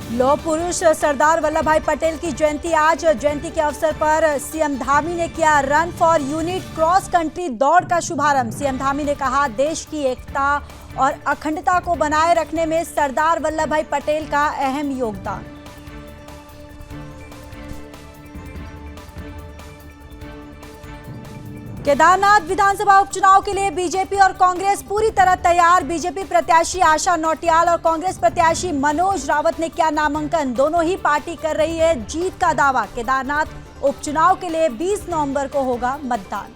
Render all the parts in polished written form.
लौह पुरुष सरदार वल्लभ भाई पटेल की जयंती आज। जयंती के अवसर पर सीएम धामी ने किया run for unit cross country दौड़ का शुभारंभ। सीएम धामी ने कहा, देश की एकता और अखंडता को बनाए रखने में सरदार वल्लभ भाई पटेल का अहम योगदान। केदारनाथ विधानसभा उपचुनाव के लिए बीजेपी और कांग्रेस पूरी तरह तैयार। बीजेपी प्रत्याशी आशा नौटियाल और कांग्रेस प्रत्याशी मनोज रावत ने किया नामांकन। दोनों ही पार्टी कर रही है जीत का दावा। केदारनाथ उपचुनाव के लिए 20 नवंबर को होगा मतदान।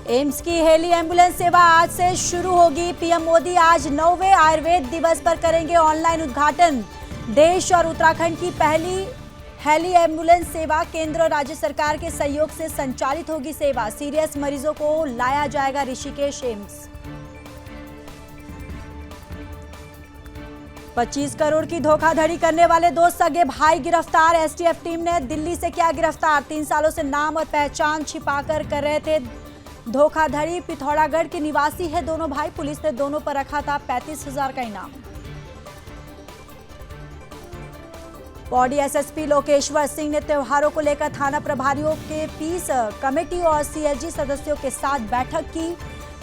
एम्स की हेली एम्बुलेंस सेवा आज से शुरू होगी। पीएम मोदी आज 9वें आयुर्वेद दिवस पर करेंगे ऑनलाइन उद्घाटन। देश और उत्तराखंड की पहली हेली एम्बुलेंस सेवा केंद्र और राज्य सरकार के सहयोग से संचालित होगी सेवा। सीरियस मरीजों को लाया जाएगा ऋषिकेश एम्स। 25 करोड़ की धोखाधड़ी करने वाले 2 सगे भाई गिरफ्तार। एसटीएफ टीम ने दिल्ली से किया गिरफ्तार। 3 सालों से नाम और पहचान छिपाकर कर रहे थे धोखाधड़ी। पिथौरागढ़ के निवासी है दोनों भाई। पुलिस ने दोनों पर रखा था 35,000 का इनाम। पौड़ी एसएसपी लोकेश्वर सिंह ने त्योहारों को लेकर थाना प्रभारियों के पीस कमेटी और सीएसजी सदस्यों के साथ बैठक की।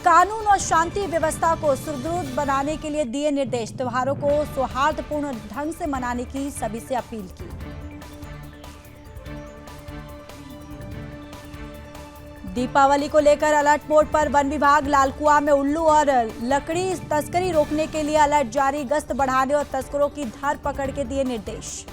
कानून और शांति व्यवस्था को सुदृढ़ बनाने के लिए दिए निर्देश। त्योहारों को सौहार्दपूर्ण ढंग से मनाने की सभी से अपील की। दीपावली को लेकर अलर्ट मोड पर वन विभाग। लालकुआ में उल्लू और लकड़ी तस्करी रोकने के लिए अलर्ट जारी। गश्त बढ़ाने और तस्करों की धरपकड़ के दिए निर्देश।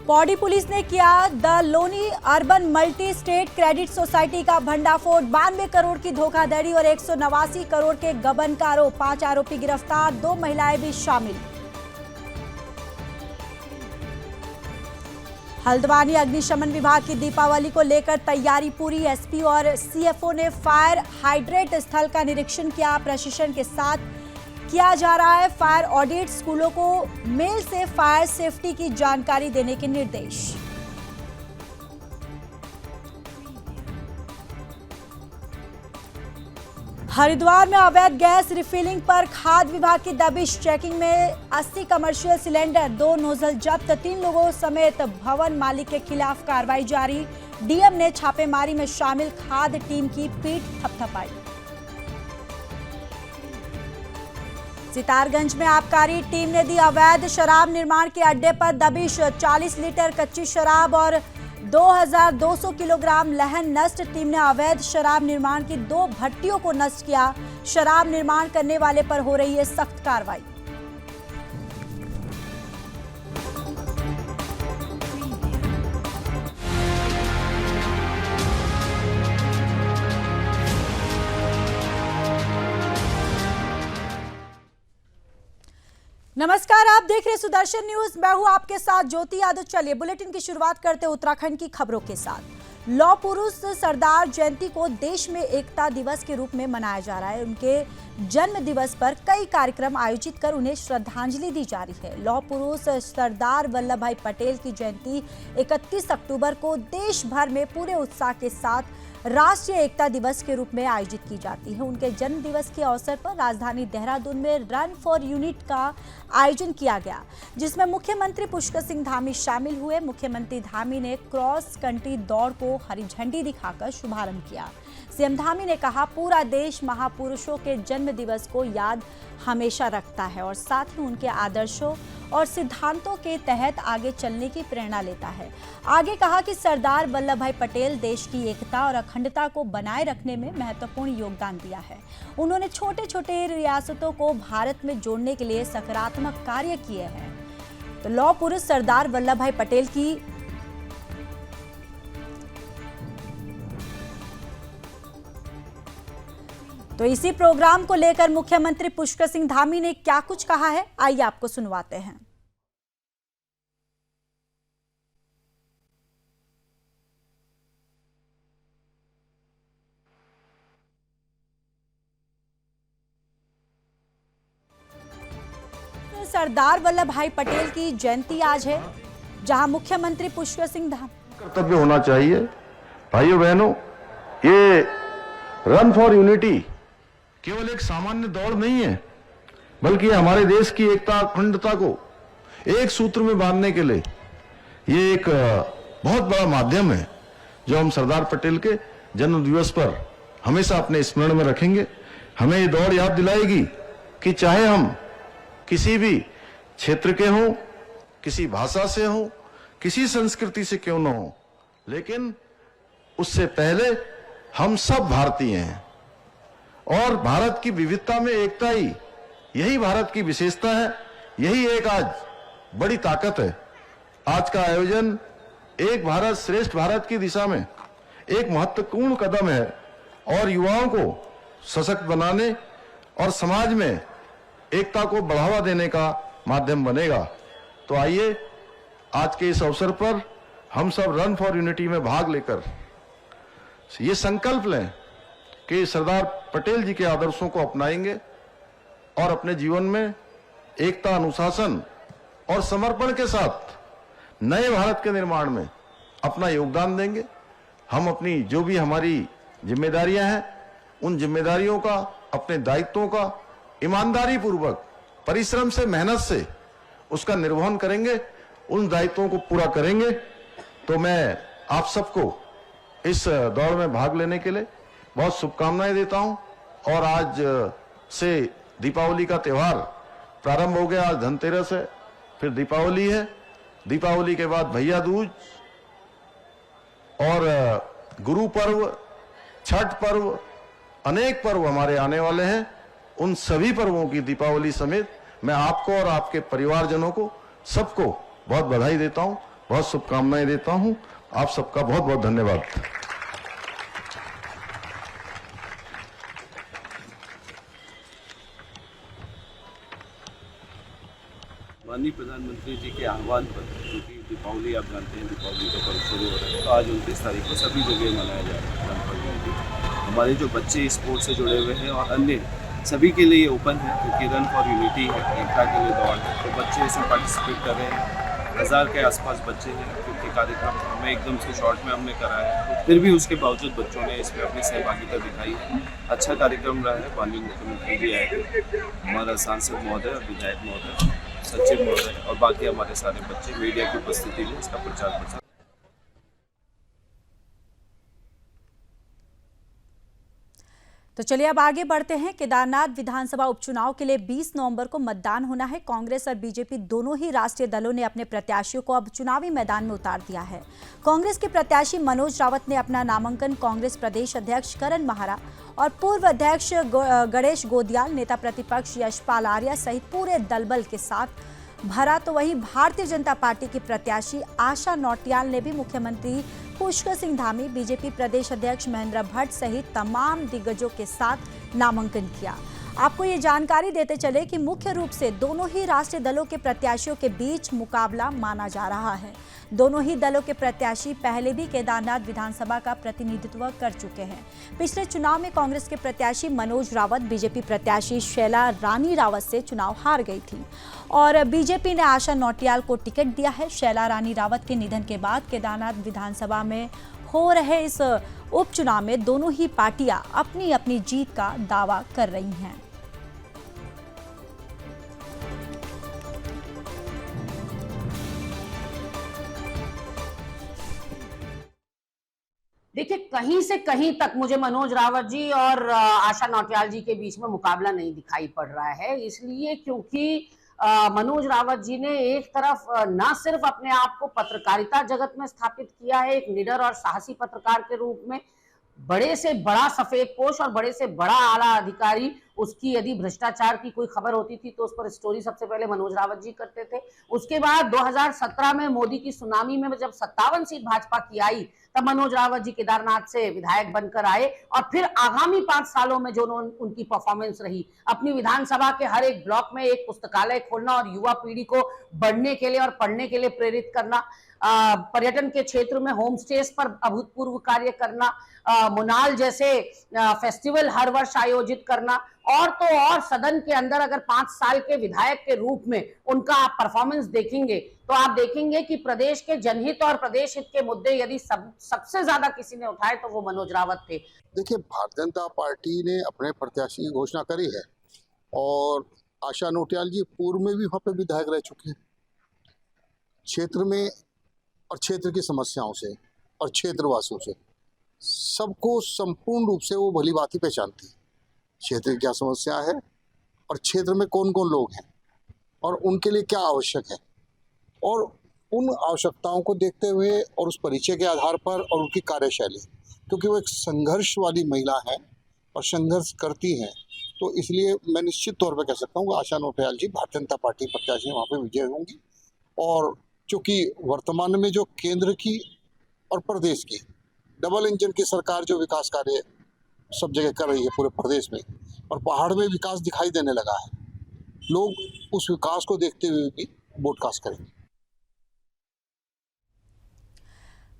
पौड़ी पुलिस ने किया the Loni urban multi state credit society का भंडाफोड़। 92 करोड़ की धोखाधड़ी और 189 करोड़ के गबन का आरोप। 5 आरोपी गिरफ्तार, 2 महिलाएं भी शामिल। हल्द्वानी अग्निशमन विभाग की दीपावली को लेकर तैयारी पूरी। एसपी और सीएफओ ने फायर हाइड्रेट स्थल का निरीक्षण किया। प्रशिक्षण के साथ किया जा रहा है फायर ऑडिट। स्कूलों को मेल से फायर सेफ्टी की जानकारी देने के निर्देश। हरिद्वार में अवैध गैस रिफिलिंग पर खाद्य विभाग की दबिश। चेकिंग में 80 कमर्शियल सिलेंडर, 2 नोजल जब्त। 3 लोगों समेत भवन मालिक के खिलाफ कार्रवाई जारी। डीएम ने छापेमारी में शामिल खाद्य टीम की पीठ थपथपाई। सितारगंज में आबकारी टीम ने दी अवैध शराब निर्माण के अड्डे पर दबिश। 40 लीटर कच्ची शराब और 2200 किलोग्राम लहन नष्ट। टीम ने अवैध शराब निर्माण की 2 भट्टियों को नष्ट किया। शराब निर्माण करने वाले पर हो रही है सख्त कार्रवाई। नमस्कार, आप देख रहे सुदर्शन न्यूज। मैं हूं आपके साथ ज्योति यादव। चलिए बुलेटिन की शुरुआत करते हैं उत्तराखंड की खबरों के साथ। लौह पुरुष सरदार जयंती को देश में एकता दिवस के रूप में मनाया जा रहा है। उनके जन्म दिवस पर कई कार्यक्रम आयोजित कर उन्हें श्रद्धांजलि दी जा रही है। लौह पुरुष सरदार वल्लभ भाई पटेल की जयंती 31 अक्टूबर को देश भर में पूरे उत्साह के साथ राष्ट्रीय एकता दिवस के रूप में आयोजित की जाती है। उनके जन्म दिवस के अवसर पर राजधानी देहरादून में रन फॉर यूनिट का आयोजन किया गया, जिसमें मुख्यमंत्री पुष्कर सिंह धामी शामिल हुए। मुख्यमंत्री धामी ने क्रॉस कंट्री दौड़ को हरी झंडी दिखाकर शुभारंभ किया। सीएम धामी ने कहा, पूरा देश महापुरुषों के जन्म दिवस को याद हमेशा रखता है और साथ ही उनके आदर्शों और सिद्धांतों के तहत आगे चलने की प्रेरणा लेता है। आगे कहा कि सरदार वल्लभ भाई पटेल देश की एकता और अखंडता को बनाए रखने में महत्वपूर्ण योगदान दिया है। उन्होंने छोटे छोटे रियासतों को भारत में जोड़ने के लिए सकारात्मक कार्य किए हैं। तो लौह पुरुष सरदार वल्लभ भाई पटेल की तो इसी प्रोग्राम को लेकर मुख्यमंत्री पुष्कर सिंह धामी ने क्या कुछ कहा है, आइए आपको सुनवाते हैं। सरदार वल्लभ भाई पटेल की जयंती आज है, जहां मुख्यमंत्री पुष्कर सिंह धामी कर्तव्य होना चाहिए। भाइयों बहनों, ये रन फॉर यूनिटी केवल एक सामान्य दौड़ नहीं है, बल्कि हमारे देश की एकता अखंडता को एक सूत्र में बांधने के लिए ये एक बहुत बड़ा माध्यम है जो हम सरदार पटेल के जन्म दिवस पर हमेशा अपने स्मरण में रखेंगे। हमें ये दौड़ याद दिलाएगी कि चाहे हम किसी भी क्षेत्र के हों, किसी भाषा से हों, किसी संस्कृति से क्यों न हो, लेकिन उससे पहले हम सब भारतीय हैं और भारत की विविधता में एकता ही यही भारत की विशेषता है। यही एक आज बड़ी ताकत है। आज का आयोजन एक भारत श्रेष्ठ भारत की दिशा में एक महत्वपूर्ण कदम है और युवाओं को सशक्त बनाने और समाज में एकता को बढ़ावा देने का माध्यम बनेगा। तो आइए आज के इस अवसर पर हम सब रन फॉर यूनिटी में भाग लेकर ये संकल्प लें कि सरदार पटेल जी के आदर्शों को अपनाएंगे और अपने जीवन में एकता, अनुशासन और समर्पण के साथ नए भारत के निर्माण में अपना योगदान देंगे। हम अपनी जो भी हमारी जिम्मेदारियां हैं उन जिम्मेदारियों का, अपने दायित्वों का ईमानदारी पूर्वक, परिश्रम से, मेहनत से उसका निर्वहन करेंगे, उन दायित्वों को पूरा करेंगे। तो मैं आप सबको इस दौड़ में भाग लेने के लिए बहुत शुभकामनाएं देता हूं। और आज से दीपावली का त्यौहार प्रारंभ हो गया। आज धनतेरस है, फिर दीपावली है, दीपावली के बाद भैया दूज और गुरु पर्व, छठ पर्व, अनेक पर्व हमारे आने वाले हैं। उन सभी पर्वों की, दीपावली समेत, मैं आपको और आपके परिवारजनों को सबको बहुत बधाई देता हूं, बहुत शुभकामनाएं देता हूं। आप सबका बहुत बहुत धन्यवाद। माननीय प्रधानमंत्री जी के आह्वान पर, क्योंकि दीपावली आप जानते हैं, दीपावली का पर्व शुरू हो रहा है, तो आज 29 तारीख को सभी जगह मनाया जा रहा है रन फॉर यूनिटी। हमारे जो बच्चे स्पोर्ट्स से जुड़े हुए हैं और अन्य सभी के लिए ओपन है, क्योंकि रन फॉर यूनिटी है, एकता के लिए दौड़ है, तो बच्चे इसमें पार्टिसिपेट कर रहे हैं। 1000 के आसपास बच्चे हैं, क्योंकि कार्यक्रम हमें एकदम से शॉर्ट में हमने कराया है, फिर भी उसके बावजूद बच्चों ने इसमें अपनी सहभागिता दिखाई है। अच्छा कार्यक्रम रहा है। माननीय मुख्यमंत्री जी आए थे, हमारा सांसद महोदय, विधायक महोदय, सचिव महोदय और बाकी हमारे सारे बच्चे मीडिया की उपस्थिति में इसका प्रचार प्रसार। तो चलिए अब आगे बढ़ते हैं। केदारनाथ विधानसभा उपचुनाव के लिए 20 नवंबर को मतदान होना है। कांग्रेस और बीजेपी दोनों ही राष्ट्रीय दलों ने अपने प्रत्याशियों को अब चुनावी मैदान में उतार दिया है। कांग्रेस के प्रत्याशी मनोज रावत ने अपना नामांकन कांग्रेस प्रदेश अध्यक्ष करण महारा और पूर्व अध्यक्ष गणेश गोदियाल, नेता प्रतिपक्ष यशपाल आर्या सहित पूरे दलबल के साथ भरा। तो वहीं भारतीय जनता पार्टी की प्रत्याशी आशा नौटियाल ने भी मुख्यमंत्री पुष्कर सिंह धामी, बीजेपी प्रदेश अध्यक्ष महेंद्र भट्ट सहित तमाम दिग्गजों के साथ नामांकन किया। आपको ये जानकारी देते चले कि मुख्य रूप से दोनों ही राष्ट्रीय दलों के प्रत्याशियों के बीच मुकाबला माना जा रहा है। दोनों ही दलों के प्रत्याशी पहले भी केदारनाथ विधानसभा का प्रतिनिधित्व कर चुके हैं। पिछले चुनाव में कांग्रेस के प्रत्याशी मनोज रावत बीजेपी प्रत्याशी शैला रानी रावत से चुनाव हार गई थी और बीजेपी ने आशा नौटियाल को टिकट दिया है। शैला रानी रावत के निधन के बाद केदारनाथ विधानसभा में हो रहे इस उपचुनाव में दोनों ही पार्टियां अपनी अपनी जीत का दावा कर रही हैं। देखिए, कहीं से कहीं तक मुझे मनोज रावत जी और आशा नौटियाल जी के बीच में मुकाबला नहीं दिखाई पड़ रहा है। इसलिए क्योंकि मनोज रावत जी ने एक तरफ ना सिर्फ अपने आप को पत्रकारिता जगत में स्थापित किया है, एक निडर और साहसी पत्रकार के रूप में, बड़े से बड़ा सफेदपोश और बड़े से बड़ा आला अधिकारी, उसकी यदि भ्रष्टाचार की कोई खबर होती थी तो उस पर स्टोरी सबसे पहले मनोज रावत जी करते थे। उसके बाद 2017 में मोदी की सुनामी में जब 57 सीट भाजपा की आई तब मनोज रावत जी केदारनाथ से विधायक बनकर आए और फिर आगामी 5 सालों में जो उनकी परफॉर्मेंस रही, अपनी विधानसभा के हर एक ब्लॉक में एक पुस्तकालय खोलना और युवा पीढ़ी को बढ़ने के लिए और पढ़ने के लिए प्रेरित करना, पर्यटन के क्षेत्र में होम स्टेज पर अभूतपूर्व कार्य करना, मुनाल जैसे फेस्टिवल हर वर्ष आयोजित करना, और तो और सदन के अंदर अगर 5 साल के विधायक के रूप में उनका आप परफॉर्मेंस देखेंगे तो आप देखेंगे कि प्रदेश के जनहित और प्रदेश हित के मुद्दे यदि सबसे ज्यादा किसी ने उठाए तो वो मनोज रावत थे। देखिए, भारतीय जनता पार्टी ने अपने प्रत्याशी की घोषणा करी है और आशा नोटियाल जी पूर्व में भी वहाँ पे विधायक रह चुके हैं। क्षेत्र में और क्षेत्र की समस्याओं से और क्षेत्रवासियों से सबको संपूर्ण रूप से वो भली भांति पहचानती है। क्षेत्र की क्या समस्या है और क्षेत्र में कौन कौन लोग हैं और उनके लिए क्या आवश्यक है, और उन आवश्यकताओं को देखते हुए और उस परिचय के आधार पर और उनकी कार्यशैली, क्योंकि वो एक संघर्ष वाली महिला है और संघर्ष करती हैं, तो इसलिए मैं निश्चित तौर पर कह सकता हूँ कि आशा नोटियाल जी भारतीय जनता पार्टी प्रत्याशी वहाँ पे विजय होंगी। और चूँकि वर्तमान में जो केंद्र की और प्रदेश की डबल इंजन की सरकार जो विकास कार्य सब जगह कर रही है पूरे प्रदेश में, और पहाड़ में विकास दिखाई देने लगा है, लोग उस विकास को देखते हुए भी वोट कास्ट करेंगे।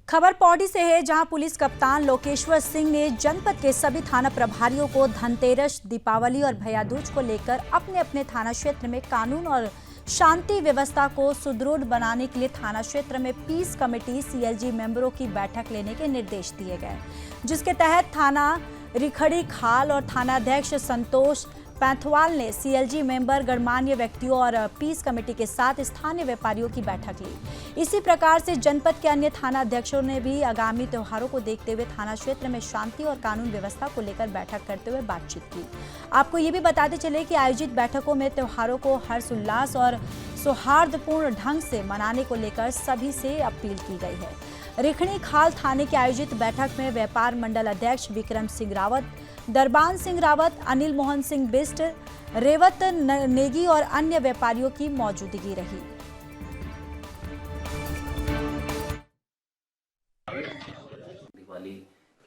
खबर पौड़ी से है, जहां पुलिस कप्तान लोकेश्वर सिंह ने जनपद के सभी थाना प्रभारियों को धनतेरस, दीपावली और भैया दूज को लेकर अपने अपने थाना क्षेत्र में कानून और शांति व्यवस्था को सुदृढ़ बनाने के लिए थाना क्षेत्र में पीस कमेटी सीएलजी मेंबरों की बैठक लेने के निर्देश दिए गए, जिसके तहत थाना रिखड़ी खाल और थानाध्यक्ष संतोष पैंथवाल ने सीएलजी मेंबर, गणमान्य व्यक्तियों और पीस कमेटी के साथ स्थानीय व्यापारियों की बैठक ली। इसी प्रकार से जनपद के अन्य थाना अध्यक्षों ने भी आगामी त्योहारों को देखते हुए थाना क्षेत्र में शांति और कानून व्यवस्था को लेकर बैठक करते हुए बातचीत की। आपको ये भी बताते चले कि आयोजित बैठकों में त्योहारों को हर्षोल्लास और सौहार्दपूर्ण ढंग से मनाने को लेकर सभी से अपील की गई है। रिखणी खाल थाने की आयोजित बैठक में व्यापार मंडल अध्यक्ष विक्रम सिंह रावत, दरबान सिंह रावत, अनिल मोहन सिंह बिष्ट, रेवत नेगी और अन्य व्यापारियों की मौजूदगी रही। दिवाली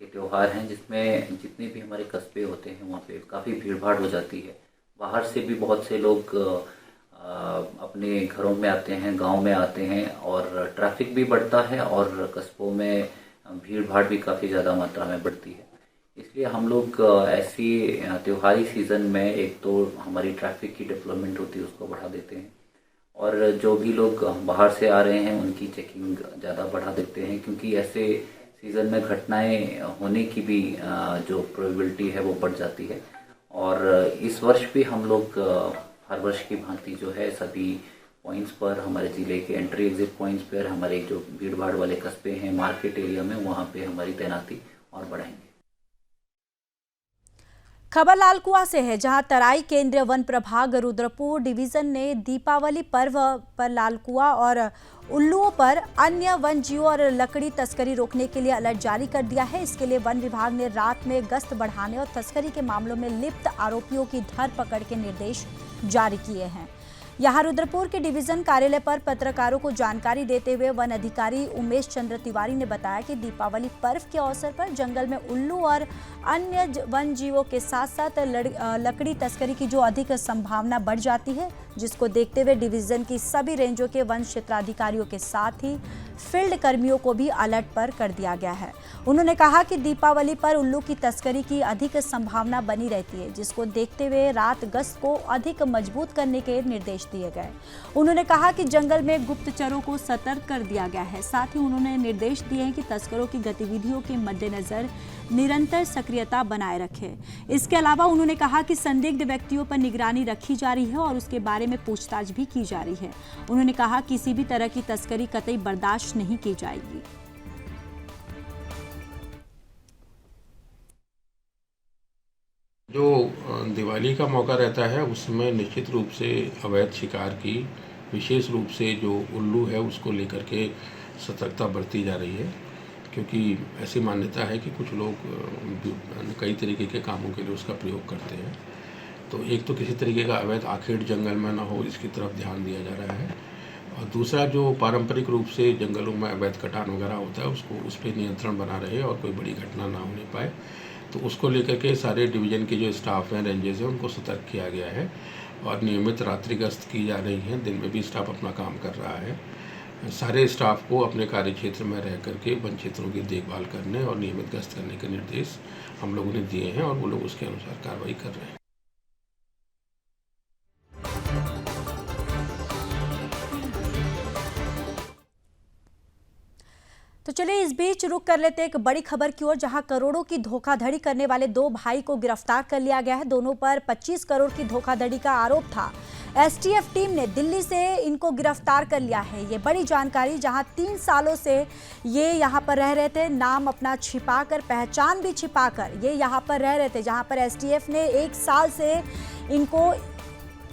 के त्योहार हैं जिसमें जितने भी हमारे कस्बे होते हैं वहाँ पे काफ़ी भीड़ भाड़ हो जाती है। बाहर से भी बहुत से लोग अपने घरों में आते हैं, गांव में आते हैं, और ट्रैफिक भी बढ़ता है और कस्बों में भीड़ भाड़ भी काफ़ी ज़्यादा मात्रा में बढ़ती है। इसलिए हम लोग ऐसी त्योहारी सीज़न में एक तो हमारी ट्रैफिक की डेवलपमेंट होती है उसको बढ़ा देते हैं, और जो भी लोग बाहर से आ रहे हैं उनकी चेकिंग ज़्यादा बढ़ा देते हैं, क्योंकि ऐसे सीज़न में घटनाएं होने की भी जो प्रोबेबिलिटी है वो बढ़ जाती है। और इस वर्ष भी हम लोग हर वर्ष की भांति जो है सभी पॉइंट्स पर, हमारे ज़िले के एंट्री एग्जिट पॉइंट्स पर, हमारे जो भीड़ भाड़ वाले कस्बे हैं मार्केट एरिया में, वहाँ पे हमारी तैनाती और बढ़ाएंगे। खबर लालकुआ से है, जहां तराई केंद्रीय वन प्रभाग रुद्रपुर डिवीजन ने दीपावली पर्व पर लालकुआ और उल्लुओं पर अन्य वन जीवों और लकड़ी तस्करी रोकने के लिए अलर्ट जारी कर दिया है। इसके लिए वन विभाग ने रात में गश्त बढ़ाने और तस्करी के मामलों में लिप्त आरोपियों की धरपकड़ के निर्देश जारी किए हैं। यहां रुद्रपुर के डिवीजन कार्यालय पर पत्रकारों को जानकारी देते हुए वन अधिकारी उमेश चंद्र तिवारी ने बताया कि दीपावली पर्व के अवसर पर जंगल में उल्लू और अन्य वन जीवों के साथ साथ लकड़ी तस्करी की जो अधिक संभावना बढ़ जाती है, जिसको देखते हुए डिवीजन की सभी रेंजों के वन क्षेत्राधिकारियों के साथ ही फील्ड कर्मियों को भी अलर्ट पर कर दिया गया है। उन्होंने कहा कि दीपावली पर उल्लू की तस्करी की अधिक संभावना बनी रहती है, जिसको देखते हुए रात गश्त को अधिक मजबूत करने के निर्देश दिए गए। उन्होंने कहा कि जंगल में गुप्तचरों को सतर्क कर दिया गया है। साथ ही उन्होंने निर्देश दिए हैं कि तस्करों की गतिविधियों के मद्देनजर निरंतर सक्रियता बनाए रखें। इसके अलावा उन्होंने कहा कि संदिग्ध व्यक्तियों पर निगरानी रखी जा रही है और उसके बारे में पूछताछ भी की जा रही है। उन्होंने कहा किसी भी तरह की तस्करी कतई बर्दाश्त नहीं की जाएगी। जो दिवाली का मौका रहता है उसमें निश्चित रूप से अवैध शिकार की विशेष रूप से जो उल्लू है उसको लेकर के सतर्कता बरती जा रही है, क्योंकि ऐसी मान्यता है कि कुछ लोग कई तरीके के कामों के लिए उसका प्रयोग करते हैं। तो एक तो किसी तरीके का अवैध आखेट जंगल में ना हो, इसकी तरफ ध्यान दिया जा रहा है, और दूसरा जो पारंपरिक रूप से जंगलों में अवैध कटान वगैरह होता है उसको उस पर नियंत्रण बना रहे और कोई बड़ी घटना ना होने पाए, तो उसको लेकर के सारे डिवीज़न के जो स्टाफ हैं, रेंजेस हैं, उनको सतर्क किया गया है और नियमित रात्रि गश्त की जा रही है। दिन में भी स्टाफ अपना काम कर रहा है सारे स्टाफ को अपने कार्य क्षेत्र में रह करके वन क्षेत्रों की देखभाल करने और नियमित गश्त करने के निर्देश हम लोगों ने दिए हैं और वो लोग उसके अनुसार कार्रवाई कर रहे हैं। तो चलिए इस बीच रुक कर लेते एक बड़ी खबर की ओर, जहां करोड़ों की धोखाधड़ी करने वाले दो भाई को गिरफ्तार कर लिया गया है। दोनों पर 25 करोड़ की धोखाधड़ी का आरोप था। एसटीएफ टीम ने दिल्ली से इनको गिरफ्तार कर लिया है। ये बड़ी जानकारी, जहां 3 सालों से ये यहां पर रह रहे थे, नाम अपना छिपाकर, पहचान भी छिपाकर ये यहां पर रह रहे थे। जहां पर एसटीएफ ने 1 साल से इनको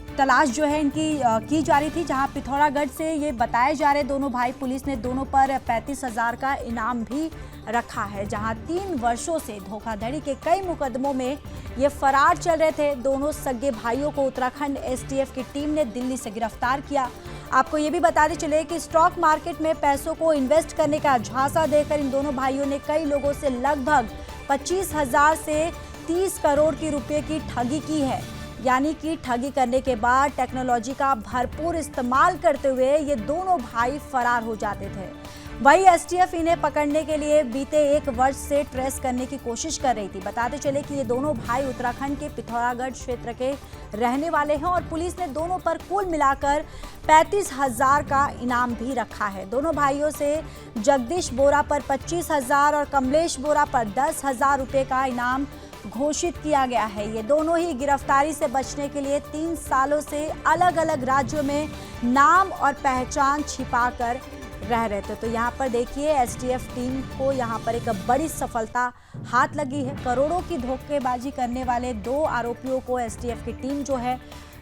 तलाश जो है इनकी की जा रही थी। जहां पिथौरागढ़ से ये बताए जा रहे दोनों भाई, पुलिस ने दोनों पर 35,000 का इनाम भी रखा है। जहां 3 वर्षों से धोखाधड़ी के कई मुकदमों में ये फरार चल रहे थे। दोनों सगे भाइयों को उत्तराखंड एसटीएफ की टीम ने दिल्ली से गिरफ्तार किया। आपको ये भी बताते चले कि स्टॉक मार्केट में पैसों को इन्वेस्ट करने का झांसा देकर इन दोनों भाइयों ने कई लोगों से लगभग 25,000 से 30 करोड़ की रुपए की ठगी की है। यानी कि ठगी करने के बाद टेक्नोलॉजी का भरपूर इस्तेमाल करते हुए ये दोनों भाई फरार हो जाते थे। वही एसटीएफ इन्हें पकड़ने के लिए बीते 1 वर्ष से ट्रेस करने की कोशिश कर रही थी। बताते चले कि ये दोनों भाई उत्तराखंड के पिथौरागढ़ क्षेत्र के रहने वाले हैं और पुलिस ने दोनों पर कुल मिलाकर 35,000 का इनाम भी रखा है। दोनों भाइयों से जगदीश बोरा पर 25,000 और कमलेश बोरा पर 10,000 रुपये का इनाम घोषित किया गया है। ये दोनों ही गिरफ्तारी से बचने के लिए 3 सालों से अलग अलग राज्यों में नाम और पहचान छिपाकर रह रहे थे। तो यहाँ पर देखिए एसटीएफ टीम को यहाँ पर एक बड़ी सफलता हाथ लगी है। करोड़ों की धोखेबाजी करने वाले 2 आरोपियों को एसटीएफ की टीम जो है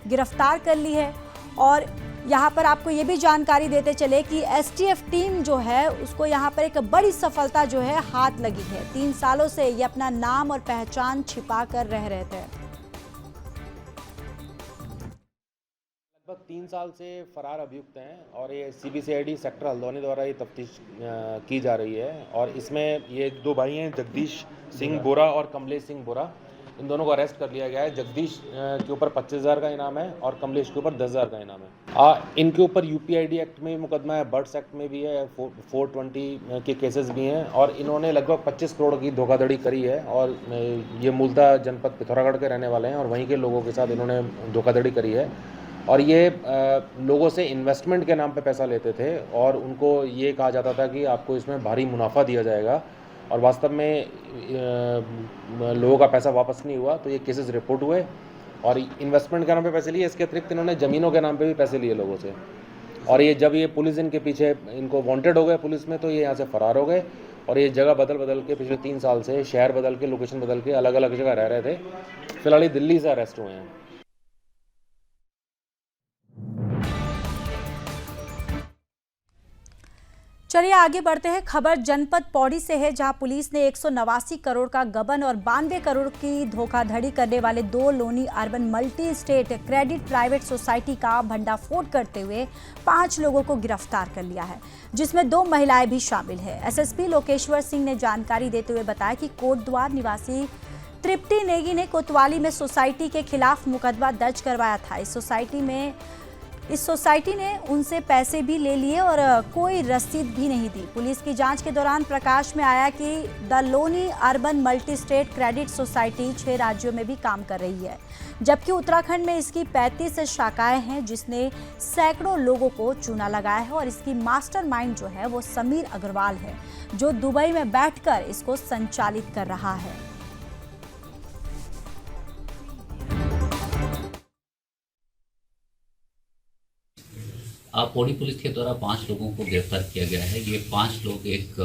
गिरफ्तार कर ली है। और यहाँ पर आपको ये भी जानकारी देते चले कि एसटीएफ टीम जो है उसको यहाँ पर एक बड़ी सफलता जो है हाथ लगी है। 3 सालों से ये अपना नाम और पहचान छिपा कर रह रहे थे। लगभग 3 साल से फरार अभियुक्त हैं और ये सीबीसीआईडी सेक्टर हल्द्वानी द्वारा ये तफ्तीश की जा रही है। और इसमें ये 2 भाई हैं, जगदीश सिंह बोरा और कमलेश सिंह बोरा, इन दोनों को अरेस्ट कर लिया गया है। जगदीश के ऊपर 25,000 का इनाम है और कमलेश के ऊपर 10,000 का इनाम है। इनके ऊपर यूपीआईडी एक्ट में मुकदमा है, बर्ड्स एक्ट में भी है, 420 के केसेस भी हैं और इन्होंने लगभग 25 करोड़ की धोखाधड़ी करी है। और ये मूलतः जनपद पिथौरागढ़ के रहने वाले हैं और वहीं के लोगों के साथ इन्होंने धोखाधड़ी करी है। और ये लोगों से इन्वेस्टमेंट के नाम पे पैसा लेते थे और उनको ये कहा जाता था कि आपको इसमें भारी मुनाफा दिया जाएगा और वास्तव में लोगों का पैसा वापस नहीं हुआ। तो ये केसेस रिपोर्ट हुए और इन्वेस्टमेंट के नाम पे पैसे लिए। इसके अतिरिक्त इन्होंने ज़मीनों के नाम पे भी पैसे लिए लोगों से। और ये जब ये पुलिस इनके पीछे, इनको वांटेड हो गए पुलिस में, तो ये यहाँ से फरार हो गए और ये जगह बदल बदल के पिछले 3 साल से शहर बदल के, लोकेशन बदल के अलग अलग जगह रह रहे थे। फिलहाल ये दिल्ली से अरेस्ट हुए हैं। चलिए आगे बढ़ते हैं। खबर जनपद पौड़ी से है, जहां पुलिस ने 189 करोड़ का गबन और 92 करोड़ की धोखाधड़ी करने वाले 2 Loni urban multi state credit private society का भंडाफोड़ करते हुए 5 लोगों को गिरफ्तार कर लिया है, जिसमें 2 महिलाएं भी शामिल है। एसएसपी लोकेश्वर सिंह ने जानकारी देते हुए बताया कि कोटद्वार निवासी तृप्ति नेगी ने कोतवाली में सोसाइटी के खिलाफ मुकदमा दर्ज करवाया था। इस सोसाइटी ने उनसे पैसे भी ले लिए और कोई रसीद भी नहीं दी। पुलिस की जांच के दौरान प्रकाश में आया कि the Loni urban multi state credit society 6 राज्यों में भी काम कर रही है, जबकि उत्तराखंड में इसकी 35 शाखाएं हैं, जिसने सैकड़ों लोगों को चूना लगाया है। और इसकी मास्टरमाइंड जो है वो समीर अग्रवाल है, जो दुबई में बैठकर इसको संचालित कर रहा है। पौड़ी पुलिस के द्वारा 5 लोगों को गिरफ्तार किया गया है। ये 5 लोग एक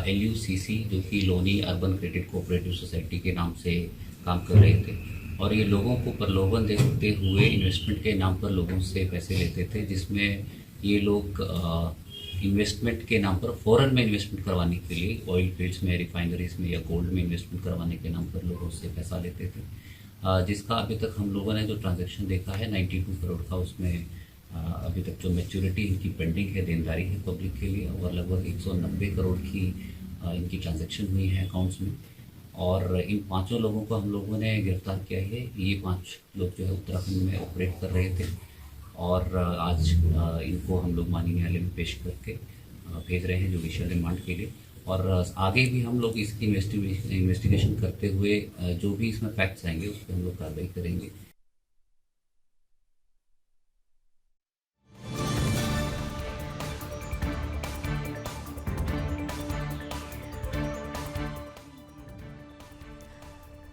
LUCC जो कि Loni urban credit cooperative society के नाम से काम कर रहे थे और ये लोगों को प्रलोभन देते हुए इन्वेस्टमेंट के नाम पर लोगों से पैसे लेते थे, जिसमें ये लोग इन्वेस्टमेंट के नाम पर फॉरेन में इन्वेस्टमेंट करवाने के लिए ऑयल फील्ड्स में, रिफाइनरीज में या गोल्ड में इन्वेस्टमेंट करवाने के नाम पर लोगों से पैसा लेते थे, जिसका अभी तक हम लोगों ने जो ट्रांजैक्शन देखा है 92 करोड़ का, उसमें अभी तक जो मैच्योरिटी इनकी पेंडिंग है, देनदारी है पब्लिक के लिए, और लगभग 190 करोड़ की इनकी ट्रांजैक्शन हुई है अकाउंट्स में। और इन 5 लोगों को हम लोगों ने गिरफ्तार किया है। ये 5 लोग जो है उत्तराखंड में ऑपरेट कर रहे थे और आज इनको हम लोग माननीय न्यायालय में पेश करके भेज रहे हैं जुडिशियल रिमांड के लिए। और आगे भी हम लोग इसकी इन्वेस्टिगेशन करते हुए जो भी इसमें फैक्ट्स आएंगे उस पर हम लोग कार्रवाई करेंगे।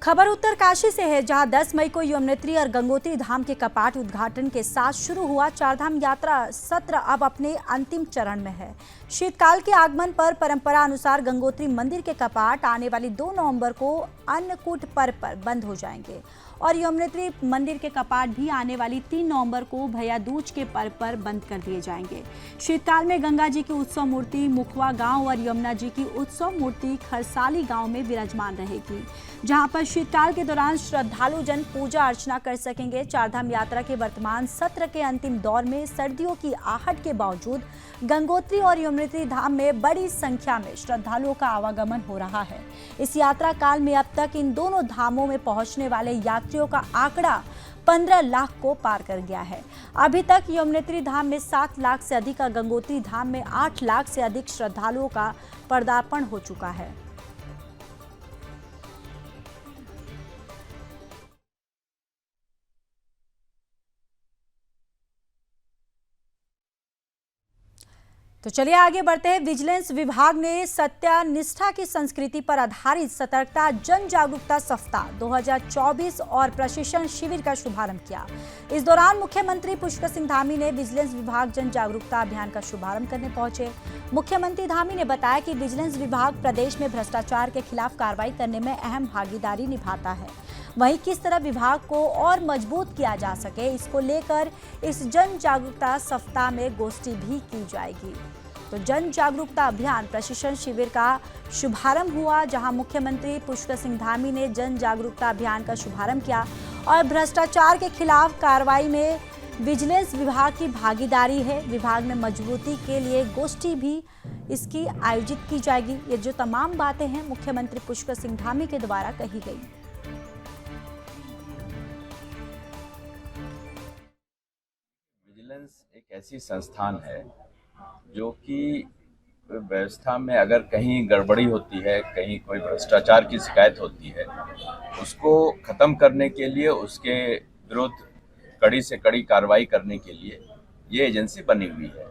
खबर उत्तरकाशी से है, जहां 10 मई को यमुनोत्री और गंगोत्री धाम के कपाट उद्घाटन के साथ शुरू हुआ चारधाम यात्रा सत्र अब अपने अंतिम चरण में है। शीतकाल के आगमन पर परंपरा अनुसार गंगोत्री मंदिर के कपाट आने वाली 2 नवंबर को अन्नकूट पर्व पर बंद हो जाएंगे और यमुनोत्री मंदिर के कपाट भी आने वाली 3 नवंबर को भैया दूज के पर्व पर बंद कर दिए जाएंगे। शीतकाल में गंगा जी की उत्सव मूर्ति मुखवा गांव और यमुना जी की उत्सव मूर्ति खरसाली गांव में विराजमान रहेगी, जहां पर शीतकाल के दौरान श्रद्धालु जन पूजा अर्चना कर सकेंगे। चारधाम यात्रा के वर्तमान सत्र के अंतिम दौर में सर्दियों की आहट के बावजूद गंगोत्री और यमुनोत्री धाम में बड़ी संख्या में श्रद्धालुओं का आवागमन हो रहा है। इस यात्रा काल में अब तक इन दोनों धामों में पहुंचने वाले यात्रियों का आंकड़ा 15 लाख को पार कर गया है। अभी तक यमुनोत्री धाम में 7 लाख से अधिक और गंगोत्री धाम में 8 लाख से अधिक श्रद्धालुओं का पदार्पण हो चुका है। तो चलिए आगे बढ़ते हैं। विजिलेंस विभाग ने सत्यानिष्ठा की संस्कृति पर आधारित सतर्कता जन जागरूकता सप्ताह 2024 और प्रशिक्षण शिविर का शुभारंभ किया। इस दौरान मुख्यमंत्री पुष्कर सिंह धामी ने विजिलेंस विभाग जन जागरूकता अभियान का शुभारंभ करने पहुंचे। मुख्यमंत्री धामी ने बताया कि विजिलेंस विभाग प्रदेश में भ्रष्टाचार के खिलाफ कार्रवाई करने में अहम भागीदारी निभाता है। वहीं किस तरह विभाग को और मजबूत किया जा सके, इसको लेकर इस जन जागरूकता सप्ताह में गोष्ठी भी की जाएगी। तो जन जागरूकता अभियान प्रशिक्षण शिविर का शुभारंभ हुआ, जहां मुख्यमंत्री पुष्कर सिंह धामी ने जन जागरूकता अभियान का शुभारंभ किया और भ्रष्टाचार के खिलाफ कार्रवाई में विजिलेंस विभाग की भागीदारी है। विभाग में मजबूती के लिए गोष्ठी भी इसकी आयोजित की जाएगी। ये जो तमाम बातें हैं मुख्यमंत्री पुष्कर सिंह धामी के द्वारा कही गई। विजिलेंस एक ऐसी संस्थान है जो कि व्यवस्था में अगर कहीं गड़बड़ी होती है, कहीं कोई भ्रष्टाचार की शिकायत होती है, उसको ख़त्म करने के लिए, उसके विरुद्ध कड़ी से कड़ी कार्रवाई करने के लिए ये एजेंसी बनी हुई है।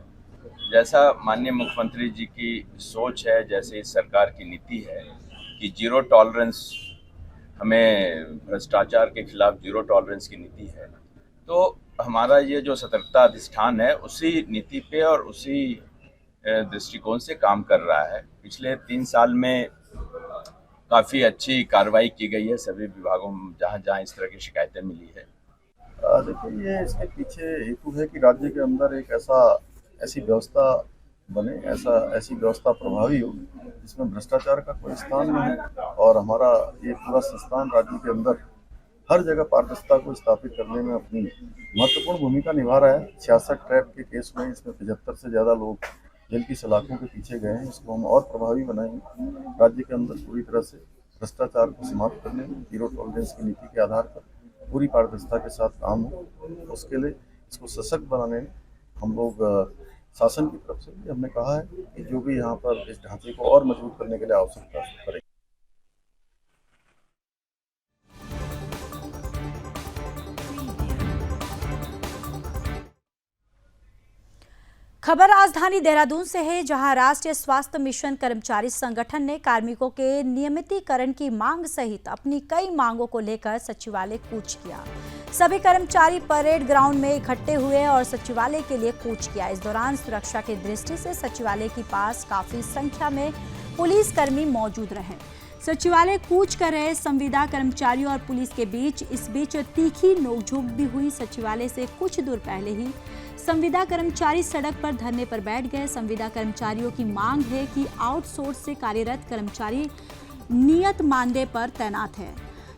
जैसा माननीय मुख्यमंत्री जी की सोच है, जैसे इस सरकार की नीति है कि जीरो टॉलरेंस, हमें भ्रष्टाचार के खिलाफ जीरो टॉलरेंस की नीति है, तो हमारा ये जो सतर्कता अधिष्ठान है उसी नीति पे और उसी दृष्टिकोण से काम कर रहा है। पिछले 3 साल में काफ़ी अच्छी कार्रवाई की गई है सभी विभागों में जहाँ जहाँ इस तरह की शिकायतें मिली है। देखिए, ये इसके पीछे हेतु है कि राज्य के अंदर एक ऐसी व्यवस्था बने, ऐसी व्यवस्था प्रभावी हो जिसमें भ्रष्टाचार का कोई स्थान नहीं है। और हमारा ये पूरा संस्थान राज्य के अंदर हर जगह पारदर्शिता को स्थापित करने में अपनी महत्वपूर्ण भूमिका निभा रहा है। 66 ट्रैप के केस में इसमें 75 से ज़्यादा लोग जेल की सलाखों के पीछे गए हैं। इसको हम और प्रभावी बनाएंगे। राज्य के अंदर पूरी तरह से भ्रष्टाचार को समाप्त करने में जीरो टॉलरेंस की नीति के आधार पर पूरी पारदर्शिता के साथ काम हो, उसके लिए इसको सशक्त बनाने में हम लोग शासन की तरफ से भी हमने कहा है कि जो भी यहाँ पर इस ढांचे को और मजबूत करने के लिए आवश्यकता करें। खबर राजधानी देहरादून से है, जहां राष्ट्रीय स्वास्थ्य मिशन कर्मचारी संगठन ने कार्मिकों के नियमितीकरण की मांग सहित अपनी कई मांगों को लेकर सचिवालय कूच किया। सभी कर्मचारी परेड ग्राउंड में इकट्ठे हुए और सचिवालय के लिए कूच किया। इस दौरान सुरक्षा की दृष्टि से सचिवालय के पास काफी संख्या में पुलिसकर्मी मौजूद रहे। सचिवालय कूच कर रहे संविदा कर्मचारियों और पुलिस के बीच इस बीच तीखी नोकझोंक भी हुई। सचिवालय से कुछ दूर पहले ही संविदा कर्मचारी सड़क पर धरने पर बैठ गए। संविदा कर्मचारियों की मांग है कि आउटसोर्स से कार्यरत कर्मचारी नियत मानदेय पर तैनात है,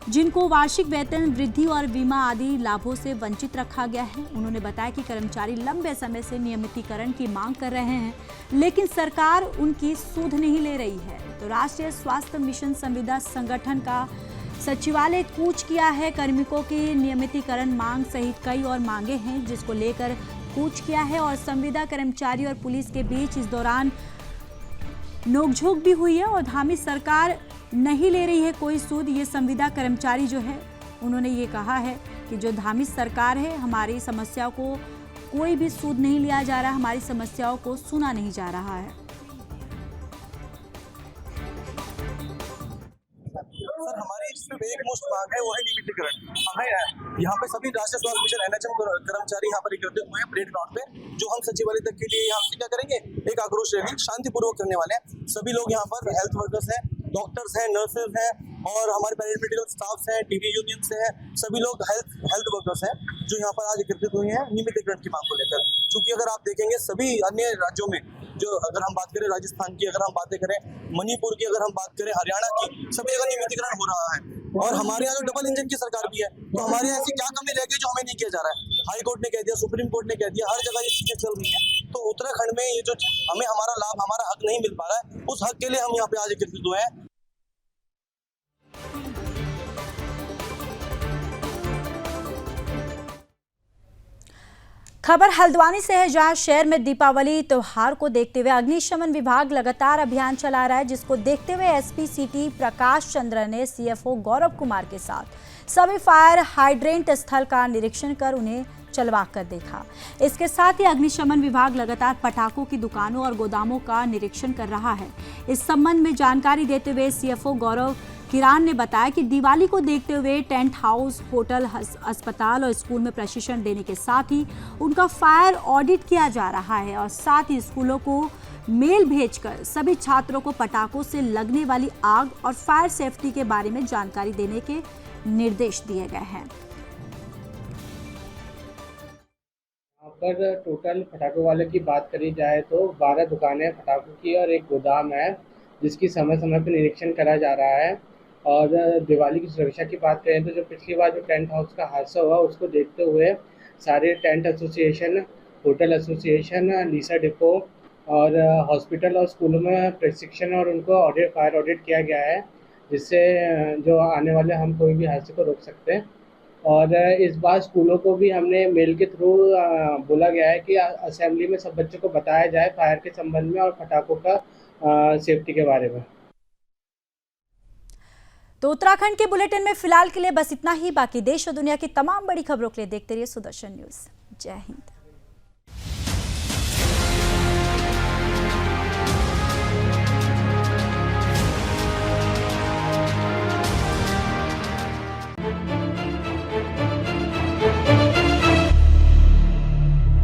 जिनको वार्षिक वेतन वृद्धि और बीमा आदि लाभों से वंचित रखा गया है। उन्होंने बताया कि कर्मचारी लंबे समय से नियमितीकरण की मांग कर रहे हैं, लेकिन सरकार उनकी सुध नहीं ले रही है। तो राष्ट्रीय स्वास्थ्य मिशन संविदा संगठन का सचिवालय कूच किया है। कार्मिकों की नियमितीकरण मांग सहित कई और मांगे हैं जिसको लेकर कूच किया है और संविदा कर्मचारी और पुलिस के बीच इस दौरान नोकझोंक भी हुई है और धामी सरकार नहीं ले रही है कोई सूद। ये संविदा कर्मचारी जो है उन्होंने ये कहा है कि जो धामी सरकार है हमारी समस्या को कोई भी सूद नहीं लिया जा रहा, हमारी समस्याओं को सुना नहीं जा रहा है। सर हमारी सिर्फ एक मुश्त मांग है, वो है नियमितीकरण। यहाँ पे सभी राष्ट्रीय स्वास्थ्य मिशन NHM कर्मचारी यहाँ पर इकट्ठे हुए हैं परेड ग्राउंड पे, जो हम सचिवालय तक के लिए यहाँ से क्या करेंगे, एक आक्रोश रैली शांतिपूर्वक करने वाले हैं। सभी लोग यहाँ पर हेल्थ वर्कर्स हैं, डॉक्टर्स हैं, नर्सेज हैं और हमारे पैरामेडिकल स्टाफ हैं, टीबी यूनियन से हैं, सभी लोग हेल्थ वर्कर्स हैं जो यहाँ पर आज एकत्रित हुए हैं नियमितीकरण की मांग को लेकर। क्योंकि अगर आप देखेंगे सभी अन्य राज्यों में, जो अगर हम बात करें राजस्थान की, अगर हम बातें करें मणिपुर की, अगर हम बात करें हरियाणा की, सभी जगह नियमितीकरण हो रहा है। और हमारे यहाँ तो डबल इंजन की सरकार भी है, तो हमारे यहाँ ऐसी क्या कमी रह गई जो हमें नहीं किया जा रहा है। हाई कोर्ट ने कह दिया, सुप्रीम कोर्ट ने कह दिया, हर जगह ये चीजें चल रही है। तो उत्तराखंड में ये जो हमें हमारा लाभ, हमारा हक नहीं मिल पा रहा है, उस हक के लिए हम यहाँ पे आज एकत्रित हुए हैं। खबर हल्द्वानी से है, जहां शहर में दीपावली त्योहार को देखते हुए अग्निशमन विभाग लगातार अभियान चला रहा है, जिसको देखते हुए एसपी सिटी प्रकाश चंद्र ने सीएफओ गौरव कुमार के साथ सभी फायर हाइड्रेंट स्थल का निरीक्षण कर उन्हें चलवा कर देखा। इसके साथ ही अग्निशमन विभाग लगातार पटाखों की दुकानों और गोदामों का निरीक्षण कर रहा है। इस संबंध में जानकारी देते हुए सीएफओ गौरव किरान ने बताया कि दिवाली को देखते हुए टेंट हाउस, होटल, अस्पताल और स्कूल में प्रशिक्षण देने के साथ ही उनका फायर ऑडिट किया जा रहा है और साथ ही स्कूलों को मेल भेजकर सभी छात्रों को पटाखों से लगने वाली आग और फायर सेफ्टी के बारे में जानकारी देने के निर्देश दिए गए हैं। यहाँ पर टोटल पटाखों वाले की बात करी जाए तो 12 दुकानें पटाखों की और एक गोदाम है, जिसकी समय समय पर निरीक्षण करा जा रहा है। और दिवाली की सुरक्षा की बात करें तो जो पिछली बार जो टेंट हाउस का हादसा हुआ, उसको देखते हुए सारे टेंट एसोसिएशन, होटल एसोसिएशन, लीसा डिपो और हॉस्पिटल और स्कूलों में प्रशिक्षण और उनको फायर ऑडिट किया गया है, जिससे जो आने वाले हम कोई भी हादसे को रोक सकते हैं। और इस बार स्कूलों को भी हमने मेल के थ्रू बोला गया है कि असेंबली में सब बच्चों को बताया जाए फायर के संबंध में और पटाखों का सेफ्टी के बारे में। तो उत्तराखंड के बुलेटिन में फिलहाल के लिए बस इतना ही। बाकी देश और दुनिया की तमाम बड़ी खबरों के लिए देखते रहिए सुदर्शन न्यूज़। जय हिंद।